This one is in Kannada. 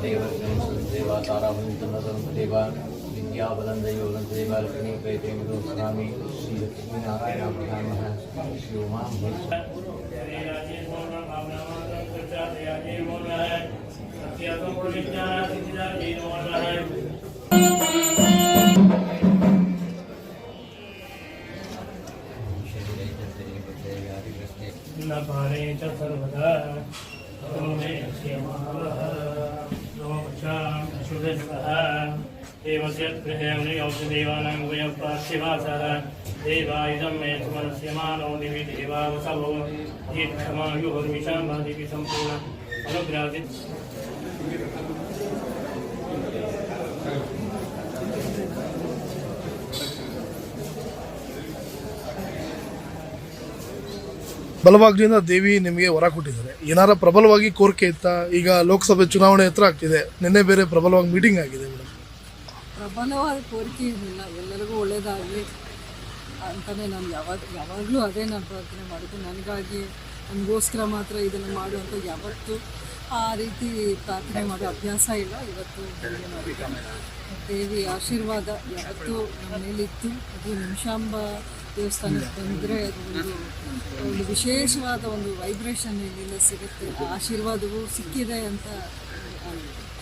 देवा ताराबलंदेवा विद्याबलंदेवा लक्ष्मी कैत्रेमिदो स्वामी श्री लक्ष्मी नारायण प्रधानः श्री उमा न पारे च सर्वदा देवानां वयप्राच्यवासः देवायुधं मे सुमनस्यमानो दिवि देवावसवो दीर्घमायुर्विशाम्बादिपि सम्पूर्ण अनुग्रासित ಬಲವಾಗ್ಲಿಂದ ದೇವಿ ನಿಮಗೆ ವರ ಕೊಟ್ಟಿದ್ದಾರೆ. ಏನಾರ ಪ್ರಬಲವಾಗಿ ಕೋರಿಕೆ ಇತ್ತಾ? ಈಗ ಲೋಕಸಭೆ ಚುನಾವಣೆ ಹತ್ರ ಆಗ್ತಿದೆ, ನಿನ್ನೆ ಬೇರೆ ಪ್ರಬಲವಾಗಿ ಮೀಟಿಂಗ್ ಆಗಿದೆ ಮೇಡಮ್. ಪ್ರಬಲವಾದ ಕೋರಿಕೆ ಇರಲಿಲ್ಲ, ಎಲ್ಲರಿಗೂ ಒಳ್ಳೆಯದಾಗಲಿ ಅಂತಲೇ ನಾನು ಯಾವಾಗಲೂ ಅದೇ ನಾನು ಪ್ರಾರ್ಥನೆ ಮಾಡಿದ್ದು. ನನಗಾಗಿ ನನಗೋಸ್ಕರ ಮಾತ್ರ ಇದನ್ನು ಮಾಡುವಂಥ ಯಾವತ್ತೂ ಆ ರೀತಿ ಪ್ರಾರ್ಥನೆ ಮಾಡೋ ಅಭ್ಯಾಸ ಇಲ್ಲ. ಇವತ್ತು ದೇವಿ ಆಶೀರ್ವಾದ ಯಾವತ್ತೂ ನಮ್ಮ ಮೇಲಿತ್ತು. ಅದು ನಿಮಿಷಾಂಬ ದೇವಸ್ಥಾನಕ್ಕೆ ಬಂದರೆ ಅದು ಒಂದು ವಿಶೇಷವಾದ ಒಂದು ವೈಬ್ರೇಷನ್ ಇಲ್ಲಿಂದ ಸಿಗುತ್ತೆ. ಆ ಆಶೀರ್ವಾದವು ಸಿಕ್ಕಿದೆ ಅಂತ